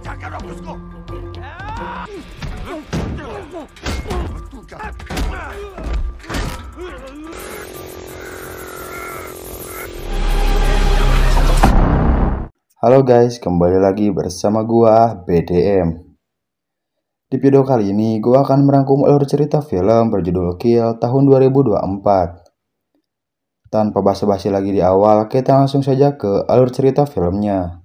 Halo guys, kembali lagi bersama gua BDM. Di video kali ini gua akan merangkum alur cerita film berjudul Kill tahun 2024. Tanpa basa-basi lagi di awal, kita langsung saja ke alur cerita filmnya.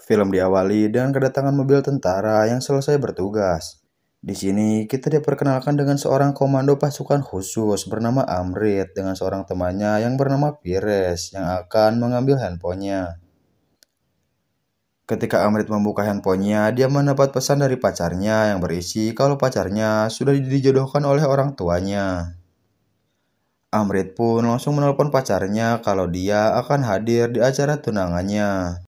Film diawali dengan kedatangan mobil tentara yang selesai bertugas. Di sini kita diperkenalkan dengan seorang komando pasukan khusus bernama Amrit dengan seorang temannya yang bernama Pires yang akan mengambil handphonenya. Ketika Amrit membuka handphonenya, dia mendapat pesan dari pacarnya yang berisi kalau pacarnya sudah dijodohkan oleh orang tuanya. Amrit pun langsung menelpon pacarnya kalau dia akan hadir di acara tunangannya.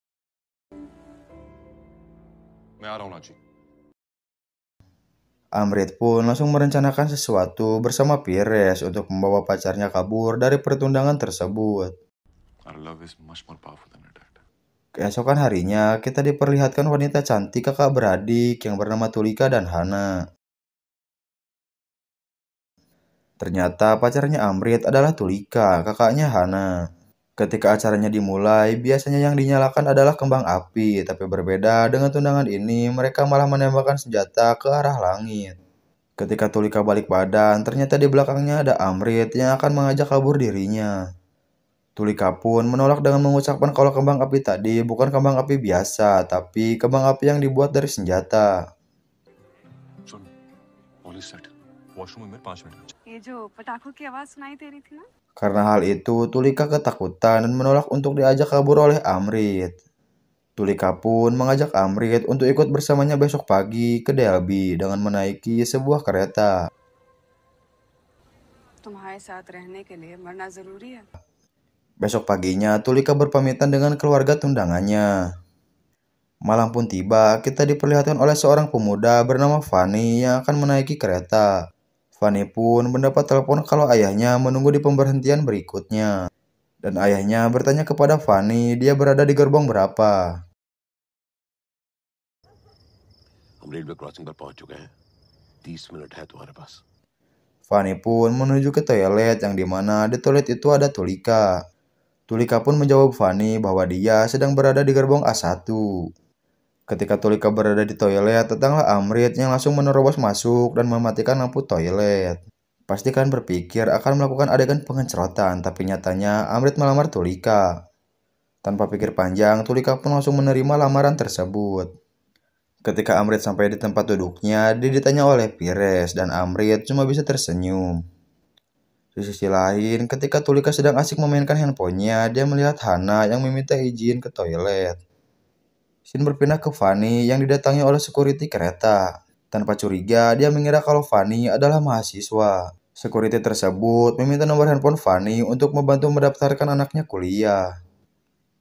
Amrit pun langsung merencanakan sesuatu bersama Pires untuk membawa pacarnya kabur dari pertundangan tersebut. Keesokan harinya, kita diperlihatkan wanita cantik kakak beradik yang bernama Tulika dan Hana. Ternyata pacarnya Amrit adalah Tulika, kakaknya Hana. Ketika acaranya dimulai, biasanya yang dinyalakan adalah kembang api, tapi berbeda dengan tundangan ini, mereka malah menembakkan senjata ke arah langit. Ketika Tulika balik badan, ternyata di belakangnya ada Amrit yang akan mengajak kabur dirinya. Tulika pun menolak dengan mengucapkan kalau kembang api tadi bukan kembang api biasa, tapi kembang api yang dibuat dari senjata. Karena hal itu, Tulika ketakutan dan menolak untuk diajak kabur oleh Amrit. Tulika pun mengajak Amrit untuk ikut bersamanya besok pagi ke Delhi dengan menaiki sebuah kereta. Besok paginya, Tulika berpamitan dengan keluarga tundangannya. Malam pun tiba, kita diperlihatkan oleh seorang pemuda bernama Fanny yang akan menaiki kereta. Fanny pun mendapat telepon kalau ayahnya menunggu di pemberhentian berikutnya. Dan ayahnya bertanya kepada Fanny dia berada di gerbong berapa. Fanny pun menuju ke toilet yang dimana di toilet itu ada Tulika. Tulika pun menjawab Fanny bahwa dia sedang berada di gerbong A1. Ketika Tulika berada di toilet, datanglah Amrit yang langsung menerobos masuk dan mematikan lampu toilet. Pastikan berpikir akan melakukan adegan pengencerotan, tapi nyatanya Amrit melamar Tulika. Tanpa pikir panjang, Tulika pun langsung menerima lamaran tersebut. Ketika Amrit sampai di tempat duduknya, dia ditanya oleh Pires dan Amrit cuma bisa tersenyum. Di sisi lain, ketika Tulika sedang asik memainkan handphonenya, dia melihat Hana yang meminta izin ke toilet. Scene berpindah ke Fanny yang didatangi oleh security kereta. Tanpa curiga, dia mengira kalau Fanny adalah mahasiswa. Security tersebut meminta nomor handphone Fanny untuk membantu mendaftarkan anaknya kuliah.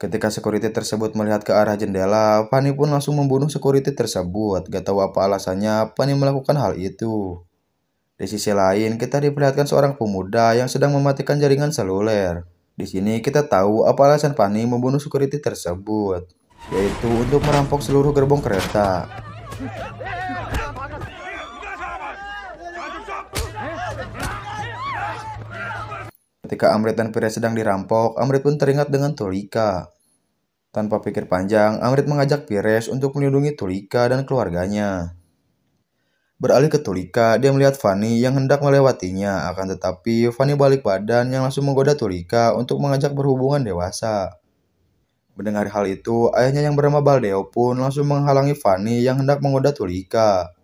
Ketika security tersebut melihat ke arah jendela, Fanny pun langsung membunuh security tersebut. Gak tahu apa alasannya Fanny melakukan hal itu. Di sisi lain, kita diperlihatkan seorang pemuda yang sedang mematikan jaringan seluler. Di sini kita tahu apa alasan Fanny membunuh security tersebut, yaitu untuk merampok seluruh gerbong kereta. Ketika Amrit dan Pires sedang dirampok, Amrit pun teringat dengan Tulika. Tanpa pikir panjang, Amrit mengajak Pires untuk melindungi Tulika dan keluarganya. Beralih ke Tulika, dia melihat Fanny yang hendak melewatinya, akan tetapi Fanny balik badan yang langsung menggoda Tulika untuk mengajak berhubungan dewasa. Mendengar hal itu, ayahnya yang bernama Baldeo pun langsung menghalangi Fanny yang hendak menggoda Tulika.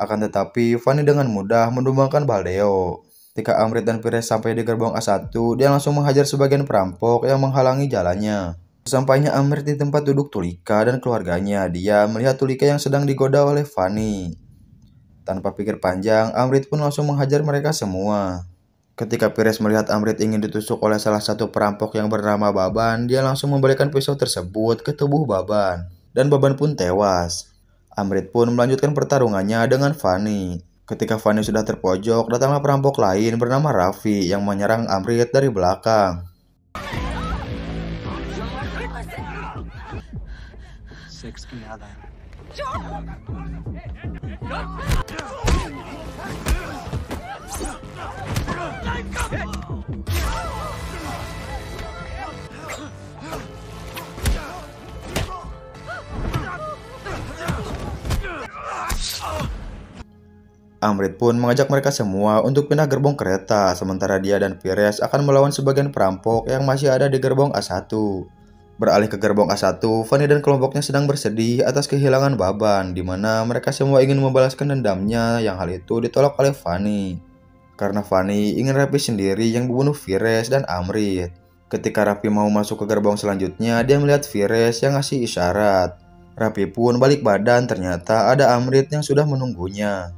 Akan tetapi, Fanny dengan mudah mendumbangkan Baldeo. Ketika Amrit dan Pires sampai di gerbong A1, dia langsung menghajar sebagian perampok yang menghalangi jalannya. Sesampainya Amrit di tempat duduk Tulika dan keluarganya, dia melihat Tulika yang sedang digoda oleh Fanny. Tanpa pikir panjang, Amrit pun langsung menghajar mereka semua. Ketika Pires melihat Amrit ingin ditusuk oleh salah satu perampok yang bernama Baban, dia langsung membalikan pisau tersebut ke tubuh Baban. Dan Baban pun tewas. Amrit pun melanjutkan pertarungannya dengan Fanny. Ketika Fanny sudah terpojok, datanglah perampok lain bernama Raffi yang menyerang Amrit dari belakang. Amrit pun mengajak mereka semua untuk pindah gerbong kereta, sementara dia dan Pires akan melawan sebagian perampok yang masih ada di gerbong A1. Beralih ke gerbong A1, Fanny dan kelompoknya sedang bersedih atas kehilangan Baban, di mana mereka semua ingin membalaskan dendamnya yang hal itu ditolak oleh Fanny. Karena Fanny ingin Raffi sendiri yang membunuh Pires dan Amrit. Ketika Raffi mau masuk ke gerbong selanjutnya, dia melihat Pires yang ngasih isyarat. Raffi pun balik badan, ternyata ada Amrit yang sudah menunggunya.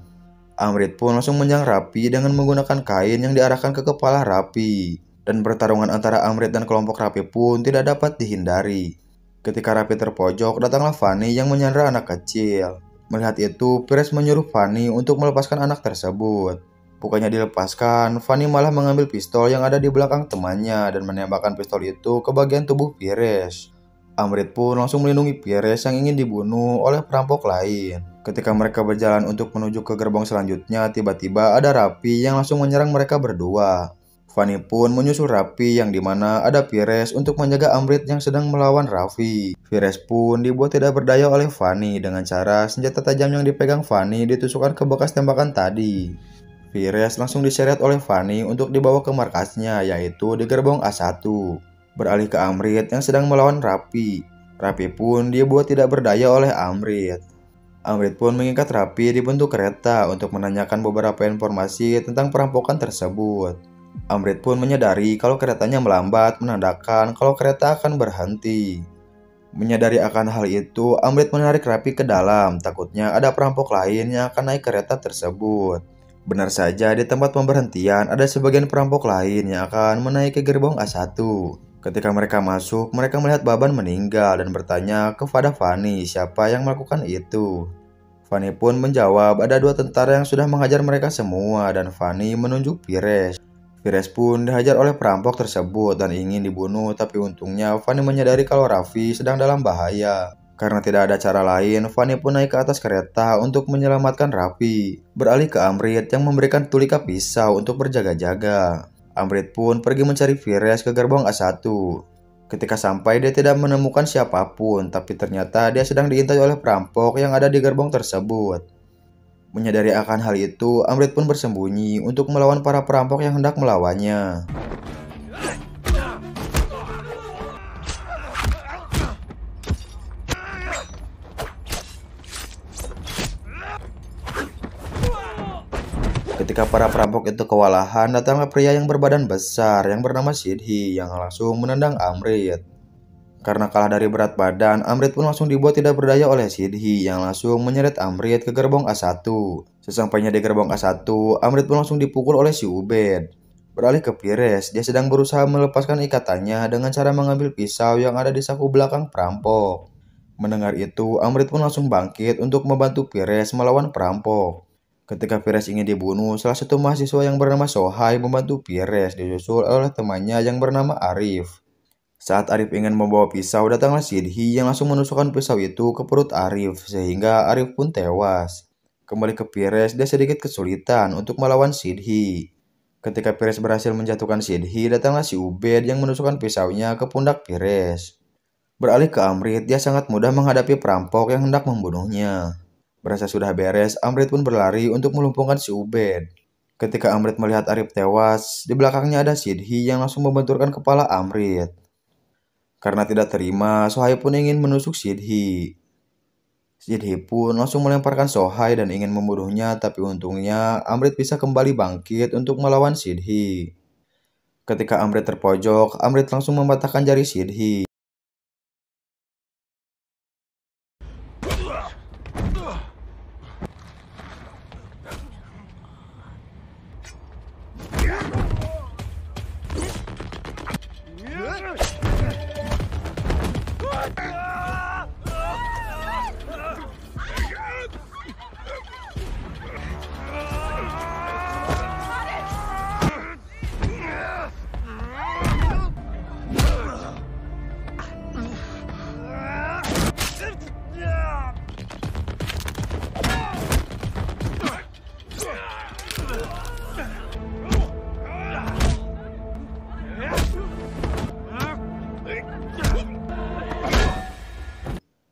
Amrit pun langsung menyerang Raffi dengan menggunakan kain yang diarahkan ke kepala Raffi. Dan pertarungan antara Amrit dan kelompok Raffi pun tidak dapat dihindari. Ketika Raffi terpojok, datanglah Fanny yang menyandra anak kecil. Melihat itu, Pires menyuruh Fanny untuk melepaskan anak tersebut. Bukannya dilepaskan, Fanny malah mengambil pistol yang ada di belakang temannya dan menembakkan pistol itu ke bagian tubuh Pires. Amrit pun langsung melindungi Pires yang ingin dibunuh oleh perampok lain. Ketika mereka berjalan untuk menuju ke gerbong selanjutnya, tiba-tiba ada Raffi yang langsung menyerang mereka berdua. Fanny pun menyusul Raffi yang dimana ada Pires untuk menjaga Amrit yang sedang melawan Raffi. Pires pun dibuat tidak berdaya oleh Fanny dengan cara senjata tajam yang dipegang Fanny ditusukkan ke bekas tembakan tadi. Pires langsung diseret oleh Fanny untuk dibawa ke markasnya, yaitu di gerbong A1. Beralih ke Amrit yang sedang melawan Raffi. Raffi pun dibuat tidak berdaya oleh Amrit. Amrit pun mengikat Raffi di pintu kereta untuk menanyakan beberapa informasi tentang perampokan tersebut. Amrit pun menyadari kalau keretanya melambat, menandakan kalau kereta akan berhenti. Menyadari akan hal itu, Amrit menarik Raffi ke dalam, takutnya ada perampok lain yang akan naik kereta tersebut. Benar saja, di tempat pemberhentian ada sebagian perampok lain yang akan menaiki gerbong A1. Ketika mereka masuk, mereka melihat Baban meninggal dan bertanya kepada Fanny siapa yang melakukan itu. Fanny pun menjawab ada 2 tentara yang sudah menghajar mereka semua dan Fanny menunjuk Pires. Pires pun dihajar oleh perampok tersebut dan ingin dibunuh, tapi untungnya Fanny menyadari kalau Raffi sedang dalam bahaya. Karena tidak ada cara lain, Fanny pun naik ke atas kereta untuk menyelamatkan Raffi. Beralih ke Amrit yang memberikan Tulika pisau untuk berjaga-jaga. Amrit pun pergi mencari Pires ke gerbong A1. Ketika sampai, dia tidak menemukan siapapun, tapi ternyata dia sedang diintai oleh perampok yang ada di gerbong tersebut. Menyadari akan hal itu, Amrit pun bersembunyi untuk melawan para perampok yang hendak melawannya. Ketika para perampok itu kewalahan, datanglah pria yang berbadan besar yang bernama Sidhi yang langsung menendang Amrit. Karena kalah dari berat badan, Amrit pun langsung dibuat tidak berdaya oleh Sidhi yang langsung menyeret Amrit ke gerbong A1. Sesampainya di gerbong A1, Amrit pun langsung dipukul oleh si Ubed. Beralih ke Pires, dia sedang berusaha melepaskan ikatannya dengan cara mengambil pisau yang ada di saku belakang perampok. Mendengar itu, Amrit pun langsung bangkit untuk membantu Pires melawan perampok. Ketika Pires ingin dibunuh, salah satu mahasiswa yang bernama Sohai membantu Pires disusul oleh temannya yang bernama Arif. Saat Arif ingin membawa pisau, datanglah Sidhi yang langsung menusukkan pisau itu ke perut Arif, sehingga Arif pun tewas. Kembali ke Pires, dia sedikit kesulitan untuk melawan Sidhi. Ketika Pires berhasil menjatuhkan Sidhi, datanglah si Ubed yang menusukkan pisaunya ke pundak Pires. Beralih ke Amrit, dia sangat mudah menghadapi perampok yang hendak membunuhnya. Berasa sudah beres, Amrit pun berlari untuk melumpuhkan si Ubed. Ketika Amrit melihat Arif tewas, di belakangnya ada Sidhi yang langsung membenturkan kepala Amrit. Karena tidak terima, Sohai pun ingin menusuk Sidhi. Sidhi pun langsung melemparkan Sohai dan ingin membunuhnya, tapi untungnya Amrit bisa kembali bangkit untuk melawan Sidhi. Ketika Amrit terpojok, Amrit langsung mematahkan jari Sidhi.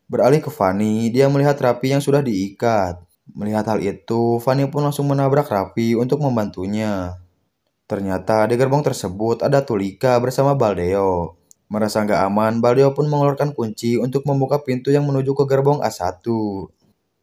Beralih ke Fanny, dia melihat Raffi yang sudah diikat. Melihat hal itu, Fanny pun langsung menabrak Raffi untuk membantunya. Ternyata di gerbong tersebut ada Tulika bersama Baldeo. Merasa nggak aman, Baldeo pun mengeluarkan kunci untuk membuka pintu yang menuju ke gerbong A1.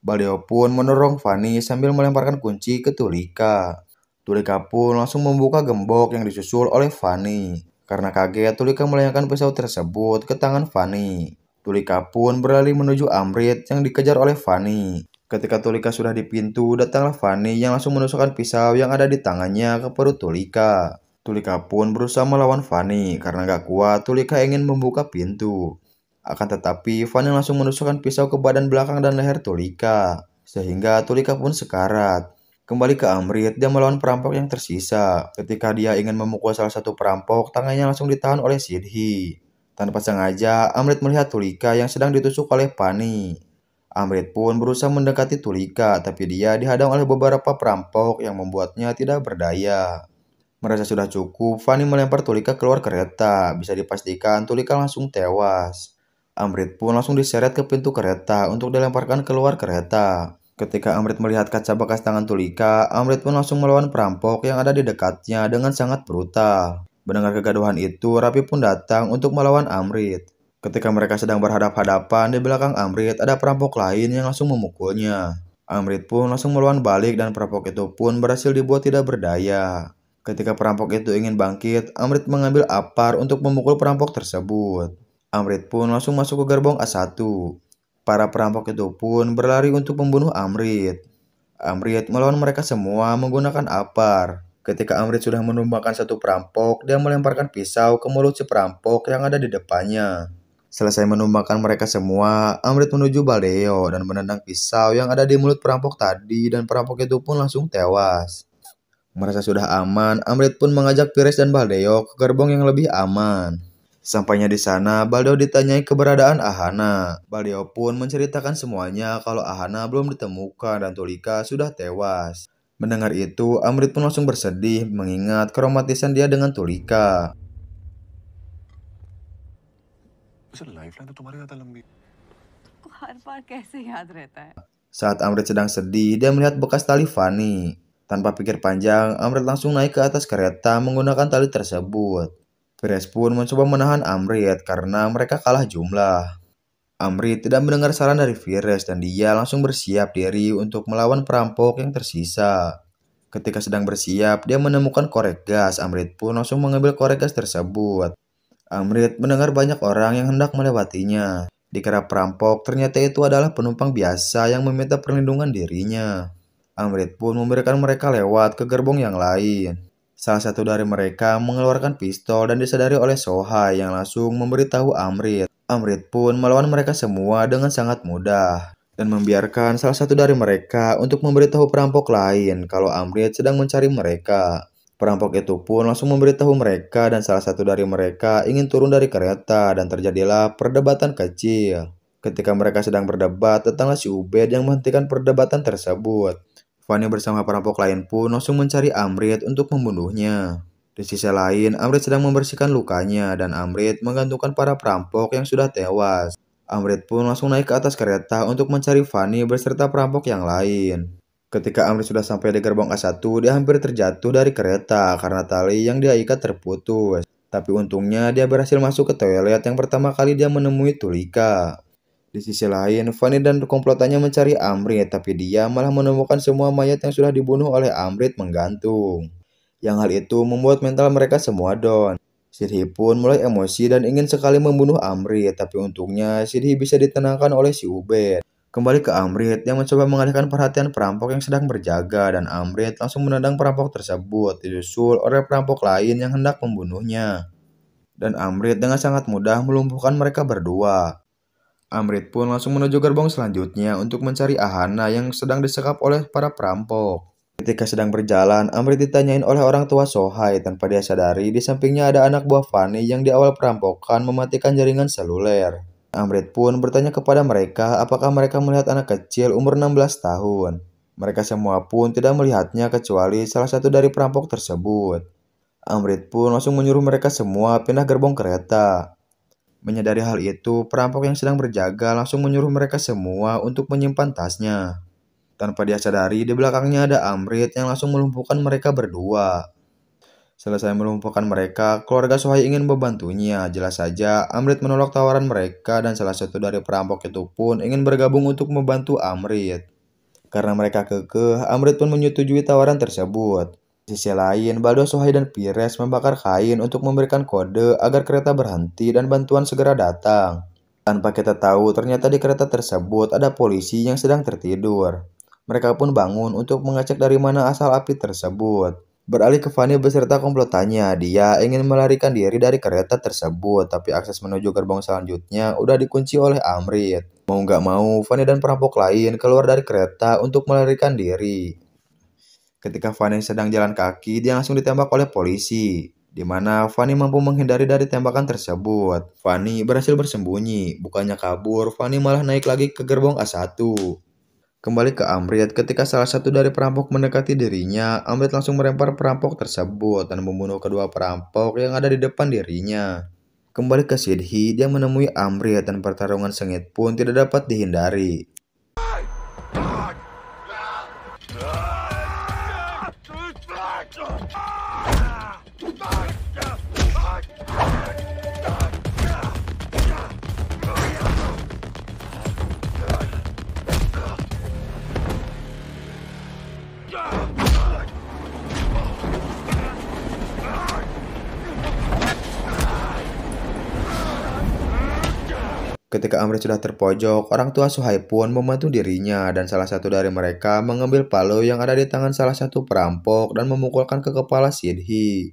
Baldeo pun mendorong Fanny sambil melemparkan kunci ke Tulika. Tulika pun langsung membuka gembok yang disusul oleh Fanny. Karena kaget, Tulika melayangkan pisau tersebut ke tangan Fanny. Tulika pun berlari menuju Amrit yang dikejar oleh Fanny. Ketika Tulika sudah di pintu, datanglah Fanny yang langsung menusukkan pisau yang ada di tangannya ke perut Tulika. Tulika pun berusaha melawan Fanny karena gak kuat Tulika ingin membuka pintu. Akan tetapi, Fanny langsung menusukkan pisau ke badan belakang dan leher Tulika, sehingga Tulika pun sekarat. Kembali ke Amrit, dia melawan perampok yang tersisa. Ketika dia ingin memukul salah satu perampok, tangannya langsung ditahan oleh Sidhi. Tanpa sengaja, Amrit melihat Tulika yang sedang ditusuk oleh Fanny. Amrit pun berusaha mendekati Tulika, tapi dia dihadang oleh beberapa perampok yang membuatnya tidak berdaya. Merasa sudah cukup, Fanny melempar Tulika keluar kereta. Bisa dipastikan Tulika langsung tewas. Amrit pun langsung diseret ke pintu kereta untuk dilemparkan keluar kereta. Ketika Amrit melihat kaca bekas tangan Tulika, Amrit pun langsung melawan perampok yang ada di dekatnya dengan sangat brutal. Mendengar kegaduhan itu, Raffi pun datang untuk melawan Amrit. Ketika mereka sedang berhadap-hadapan, di belakang Amrit ada perampok lain yang langsung memukulnya. Amrit pun langsung melawan balik dan perampok itu pun berhasil dibuat tidak berdaya. Ketika perampok itu ingin bangkit, Amrit mengambil apar untuk memukul perampok tersebut. Amrit pun langsung masuk ke gerbong A1. Para perampok itu pun berlari untuk membunuh Amrit. Amrit melawan mereka semua menggunakan apar. Ketika Amrit sudah menumbangkan satu perampok, dia melemparkan pisau ke mulut si perampok yang ada di depannya. Selesai menumbangkan mereka semua, Amrit menuju Baldeo dan menendang pisau yang ada di mulut perampok tadi dan perampok itu pun langsung tewas. Merasa sudah aman, Amrit pun mengajak Pires dan Baldeo ke gerbong yang lebih aman. Sampainya di sana, Baldeo ditanyai keberadaan Ahana. Baldeo pun menceritakan semuanya kalau Ahana belum ditemukan dan Tulika sudah tewas. Mendengar itu, Amrit pun langsung bersedih mengingat keromatisan dia dengan Tulika. Saat Amrit sedang sedih, dia melihat bekas tali Fanny. Tanpa pikir panjang, Amrit langsung naik ke atas kereta menggunakan tali tersebut. Pires pun mencoba menahan Amrit karena mereka kalah jumlah. Amrit tidak mendengar saran dari Pires dan dia langsung bersiap diri untuk melawan perampok yang tersisa. Ketika sedang bersiap, dia menemukan korek gas. Amrit pun langsung mengambil korek gas tersebut. Amrit mendengar banyak orang yang hendak melewatinya. Dikira perampok, ternyata itu adalah penumpang biasa yang meminta perlindungan dirinya. Amrit pun memberikan mereka lewat ke gerbong yang lain. Salah satu dari mereka mengeluarkan pistol dan disadari oleh Sohai yang langsung memberitahu Amrit. Amrit pun melawan mereka semua dengan sangat mudah dan membiarkan salah satu dari mereka untuk memberitahu perampok lain kalau Amrit sedang mencari mereka. Perampok itu pun langsung memberitahu mereka dan salah satu dari mereka ingin turun dari kereta dan terjadilah perdebatan kecil. Ketika mereka sedang berdebat, datanglah si Ubed yang menghentikan perdebatan tersebut. Fanny bersama perampok lain pun langsung mencari Amrit untuk membunuhnya. Di sisi lain, Amrit sedang membersihkan lukanya dan Amrit menggantungkan para perampok yang sudah tewas. Amrit pun langsung naik ke atas kereta untuk mencari Fanny beserta perampok yang lain. Ketika Amrit sudah sampai di gerbong A1, dia hampir terjatuh dari kereta karena tali yang dia ikat terputus. Tapi untungnya dia berhasil masuk ke toilet yang pertama kali dia menemui Tulika. Di sisi lain, Fanny dan komplotannya mencari Amrit, tapi dia malah menemukan semua mayat yang sudah dibunuh oleh Amrit menggantung. Yang hal itu membuat mental mereka semua down. Sidhi pun mulai emosi dan ingin sekali membunuh Amrit, tapi untungnya Sidhi bisa ditenangkan oleh si Ubed. Kembali ke Amrit yang mencoba mengalihkan perhatian perampok yang sedang berjaga dan Amrit langsung menendang perampok tersebut disusul oleh perampok lain yang hendak membunuhnya. Dan Amrit dengan sangat mudah melumpuhkan mereka berdua. Amrit pun langsung menuju gerbong selanjutnya untuk mencari Ahana yang sedang disekap oleh para perampok. Ketika sedang berjalan, Amrit ditanyain oleh orang tua Sohai tanpa dia sadari di sampingnya ada anak buah Fanny yang di awal perampokan mematikan jaringan seluler. Amrit pun bertanya kepada mereka apakah mereka melihat anak kecil umur 16 tahun. Mereka semua pun tidak melihatnya kecuali salah satu dari perampok tersebut. Amrit pun langsung menyuruh mereka semua pindah gerbong kereta. Menyadari hal itu, perampok yang sedang berjaga langsung menyuruh mereka semua untuk menyimpan tasnya. Tanpa dia sadari, di belakangnya ada Amrit yang langsung melumpuhkan mereka berdua. Selesai melumpuhkan mereka, keluarga Sohai ingin membantunya. Jelas saja, Amrit menolak tawaran mereka dan salah satu dari perampok itu pun ingin bergabung untuk membantu Amrit. Karena mereka kekeh, Amrit pun menyetujui tawaran tersebut. Di sisi lain, Baldo, Sohai, dan Pires membakar kain untuk memberikan kode agar kereta berhenti dan bantuan segera datang. Tanpa kita tahu, ternyata di kereta tersebut ada polisi yang sedang tertidur. Mereka pun bangun untuk mengecek dari mana asal api tersebut. Beralih ke Fanny beserta komplotannya, dia ingin melarikan diri dari kereta tersebut, tapi akses menuju gerbong selanjutnya udah dikunci oleh Amrit. Mau nggak mau, Fanny dan perampok lain keluar dari kereta untuk melarikan diri. Ketika Fanny sedang jalan kaki, dia langsung ditembak oleh polisi, di mana Fanny mampu menghindari dari tembakan tersebut. Fanny berhasil bersembunyi, bukannya kabur, Fanny malah naik lagi ke gerbong A1. Kembali ke Amrit, ketika salah satu dari perampok mendekati dirinya, Amrit langsung melempar perampok tersebut dan membunuh kedua perampok yang ada di depan dirinya. Kembali ke Sidhi, dia menemui Amrit dan pertarungan sengit pun tidak dapat dihindari. Ketika Amrit sudah terpojok, orang tua Sohai pun membantu dirinya dan salah satu dari mereka mengambil palu yang ada di tangan salah satu perampok dan memukulkan ke kepala Sidhi.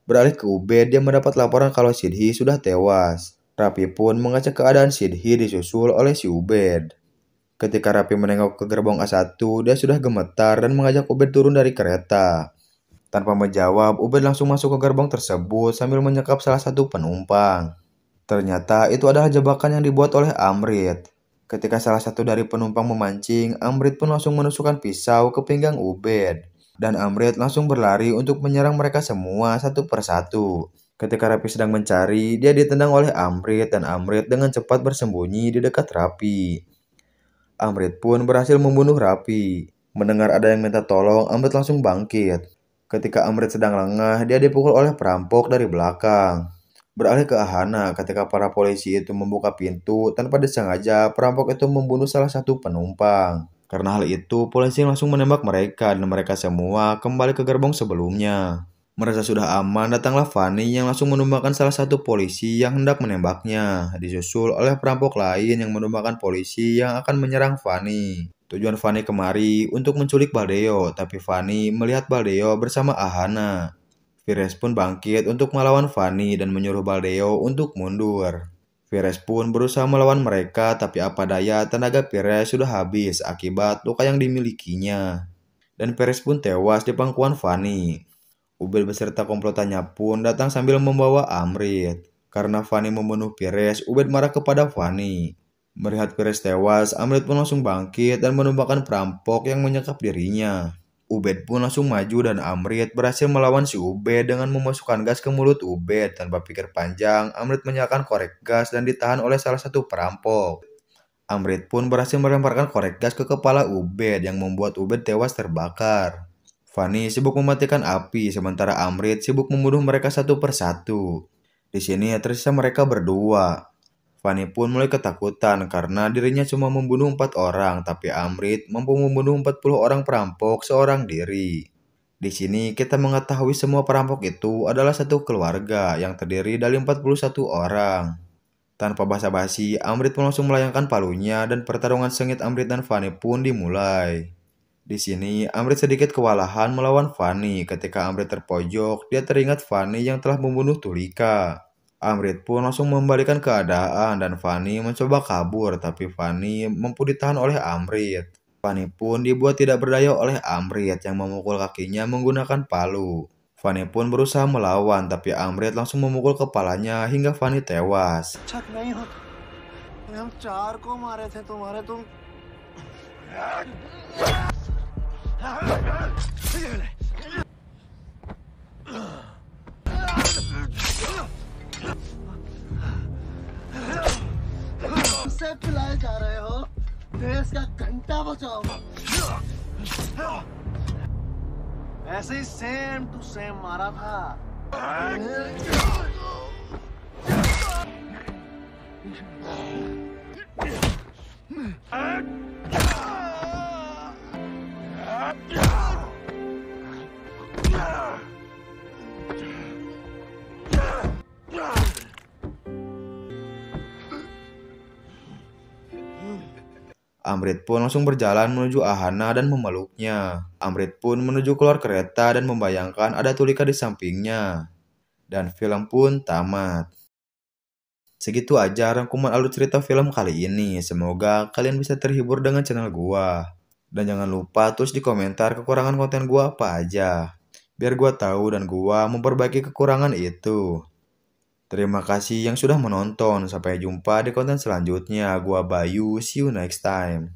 Beralih ke Ubed, dia mendapat laporan kalau Sidhi sudah tewas. Rapi pun mengecek keadaan Sidhi disusul oleh si Ubed. Ketika Rapi menengok ke gerbong A1, dia sudah gemetar dan mengajak Ubed turun dari kereta. Tanpa menjawab, Ubed langsung masuk ke gerbong tersebut sambil menyekap salah satu penumpang. Ternyata itu adalah jebakan yang dibuat oleh Amrit. Ketika salah satu dari penumpang memancing, Amrit pun langsung menusukkan pisau ke pinggang Ubed. Dan Amrit langsung berlari untuk menyerang mereka semua satu persatu. Ketika Rapi sedang mencari, dia ditendang oleh Amrit dan Amrit dengan cepat bersembunyi di dekat Rapi. Amrit pun berhasil membunuh Rapi. Mendengar ada yang minta tolong, Amrit langsung bangkit. Ketika Amrit sedang lengah, dia dipukul oleh perampok dari belakang. Beralih ke Ahana, ketika para polisi itu membuka pintu, tanpa disengaja, perampok itu membunuh salah satu penumpang. Karena hal itu, polisi langsung menembak mereka dan mereka semua kembali ke gerbong sebelumnya. Merasa sudah aman, datanglah Fanny yang langsung menumbangkan salah satu polisi yang hendak menembaknya, disusul oleh perampok lain yang menumbangkan polisi yang akan menyerang Fanny. Tujuan Fanny kemari untuk menculik Baldeo, tapi Fanny melihat Baldeo bersama Ahana. Pires pun bangkit untuk melawan Fanny dan menyuruh Baldeo untuk mundur. Pires pun berusaha melawan mereka, tapi apa daya tenaga Pires sudah habis akibat luka yang dimilikinya. Dan Pires pun tewas di pangkuan Fanny. Ubed beserta komplotannya pun datang sambil membawa Amrit. Karena Fanny membunuh Pires, Ubed marah kepada Fanny. Melihat Pires tewas, Amrit pun langsung bangkit dan menumbangkan perampok yang menyekap dirinya. Ubed pun langsung maju dan Amrit berhasil melawan si Ubed dengan memasukkan gas ke mulut Ubed. Tanpa pikir panjang, Amrit menyalakan korek gas dan ditahan oleh salah satu perampok. Amrit pun berhasil melemparkan korek gas ke kepala Ubed yang membuat Ubed tewas terbakar. Fanny sibuk mematikan api, sementara Amrit sibuk membunuh mereka satu persatu. Di sini tersisa mereka berdua. Fanny pun mulai ketakutan karena dirinya cuma membunuh 4 orang, tapi Amrit mampu membunuh 40 orang perampok seorang diri. Di sini kita mengetahui semua perampok itu adalah satu keluarga yang terdiri dari 41 orang. Tanpa basa-basi, Amrit pun langsung melayangkan palunya dan pertarungan sengit Amrit dan Fanny pun dimulai. Di sini, Amrit sedikit kewalahan melawan Fanny. Ketika Amrit terpojok, dia teringat Fanny yang telah membunuh Tulika. Amrit pun langsung membalikan keadaan dan Fanny mencoba kabur, tapi Fanny mampu ditahan oleh Amrit. Fanny pun dibuat tidak berdaya oleh Amrit yang memukul kakinya menggunakan palu. Fanny pun berusaha melawan, tapi Amrit langsung memukul kepalanya hingga Fanny tewas. उसे पिलाए जा रहे हो, देश का घंटा बचाओ। ऐसे ही सेम टू सेम मारा था। Amrit pun langsung berjalan menuju Ahana dan memeluknya. Amrit pun menuju keluar kereta dan membayangkan ada Tulika di sampingnya. Dan film pun tamat. Segitu aja rangkuman alur cerita film kali ini. Semoga kalian bisa terhibur dengan channel gua. Dan jangan lupa tulis di komentar kekurangan konten gua apa aja. Biar gua tahu dan gua memperbaiki kekurangan itu. Terima kasih yang sudah menonton. Sampai jumpa di konten selanjutnya. Gua Bayu, see you next time.